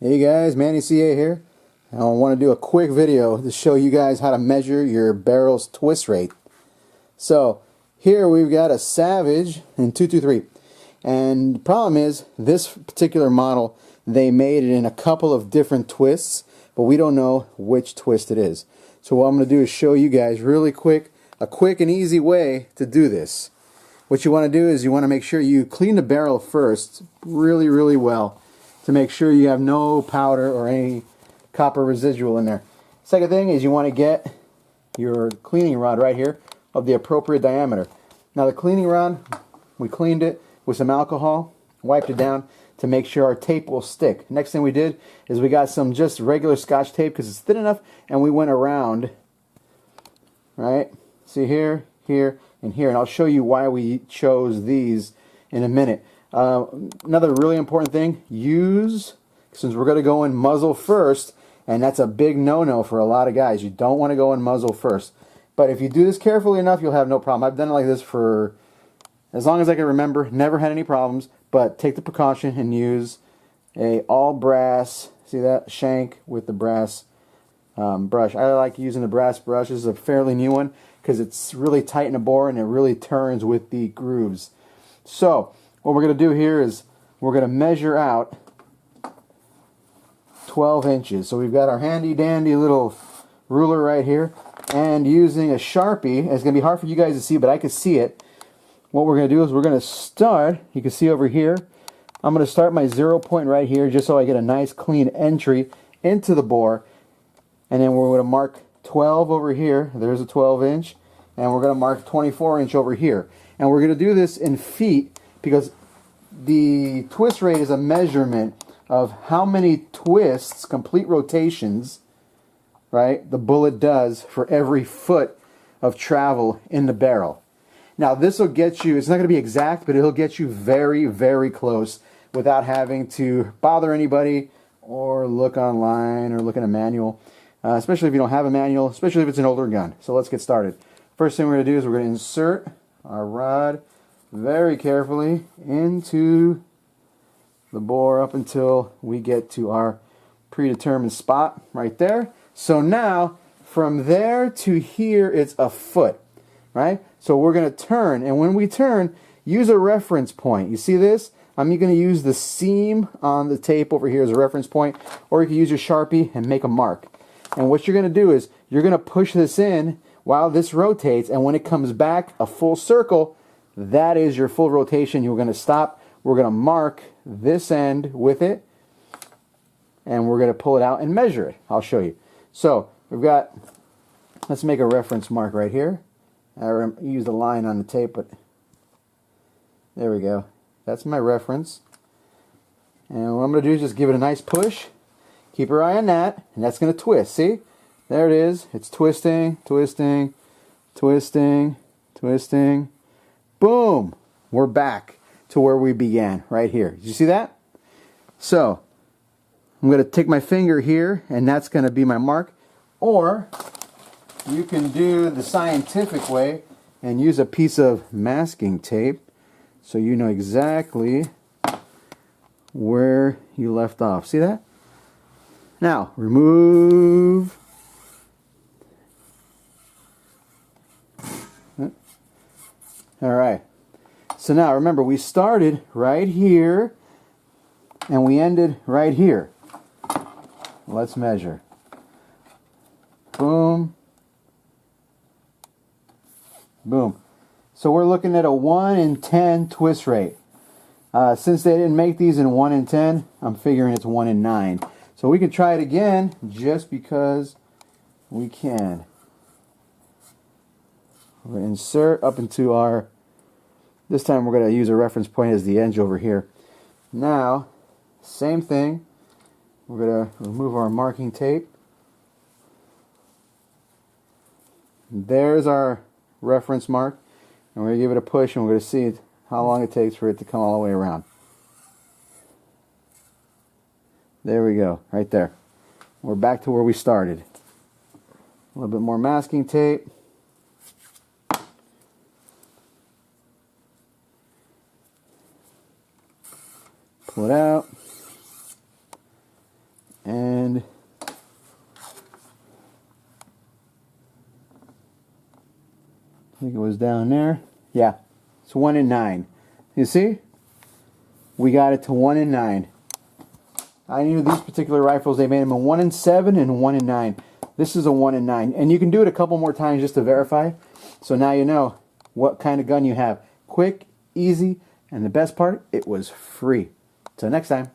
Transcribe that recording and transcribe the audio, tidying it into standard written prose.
Hey guys, Manny CA here. I want to do a quick video to show you guys how to measure your barrel's twist rate. So here we've got a Savage in 223, and the problem is this particular model, they made it in a couple of different twists, but we don't know which twist it is. So what I'm going to do is show you guys really quick, a quick and easy way to do this. What you want to do is you want to make sure you clean the barrel first really well, to make sure you have no powder or any copper residual in there. Second thing is you want to get your cleaning rod right here of the appropriate diameter. Now the cleaning rod, we cleaned it with some alcohol, wiped it down to make sure our tape will stick. Next thing we did is we got some just regular Scotch tape because it's thin enough, and we went around, right? See here, here, and here, and I'll show you why we chose these in a minute. Another really important thing, since we're going to go in muzzle first, and that's a big no-no for a lot of guys. You don't want to go in muzzle first. But if you do this carefully enough, you'll have no problem. I've done it like this for as long as I can remember, never had any problems, but take the precaution and use a all brass, see that, shank with the brass brush. I like using the brass brush. This is a fairly new one because it's really tight in the bore and it really turns with the grooves. So what we're going to do here is we're going to measure out 12 inches. So we've got our handy dandy little ruler right here, and using a Sharpie, it's going to be hard for you guys to see, but I can see it. What we're going to do is we're going to start, you can see over here, I'm going to start my 0 point right here just so I get a nice clean entry into the bore, and then we're going to mark 12 over here, there's a 12 inch, and we're going to mark 24 inch over here. And we're going to do this in feet because the twist rate is a measurement of how many twists, complete rotations, right, the bullet does for every foot of travel in the barrel. Now this will get you, it's not going to be exact, but it'll get you very close without having to bother anybody or look online or look in a manual, especially if you don't have a manual, especially if it's an older gun. So let's get started. First thing we're going to do is we're going to insert our rod very carefully into the bore up until we get to our predetermined spot right there. So now from there to here it's a foot, right? So we're going to turn, and when we turn, use a reference point. You see this? I'm going to use the seam on the tape over here as a reference point, or you can use your Sharpie and make a mark. And what you're going to do is you're going to push this in while this rotates, and when it comes back a full circle, that is your full rotation. You're going to stop. We're going to mark this end with it, and we're going to pull it out and measure it. I'll show you. So we've got, let's make a reference mark right here. I used a line on the tape, but there we go. That's my reference. And what I'm going to do is just give it a nice push. Keep your eye on that, and that's going to twist. See? There it is. It's twisting, twisting, twisting, twisting. Boom! We're back to where we began, right here. Did you see that? So I'm going to take my finger here, and that's going to be my mark. Or you can do the scientific way and use a piece of masking tape so you know exactly where you left off. See that? Now, remove. Alright. So now remember, we started right here and we ended right here. Let's measure. Boom. Boom. So we're looking at a 1 in 10 twist rate. Since they didn't make these in 1 in 10, I'm figuring it's 1 in 9. So we can try it again just because we can. We're going to insert up into our, this time we're going to use a reference point as the edge over here. Now, same thing. We're going to remove our marking tape. There's our reference mark, and we're going to give it a push, and we're going to see how long it takes for it to come all the way around. There we go, right there. We're back to where we started. A little bit more masking tape. Pull it out. think it was down there. Yeah, it's 1 in 9. You see? We got it to 1 in 9. I knew these particular rifles, they made them a 1 in 7 and 1 in 9. This is a 1 in 9. And you can do it a couple more times just to verify. So now you know what kind of gun you have. Quick, easy, and the best part, it was free. Till next time.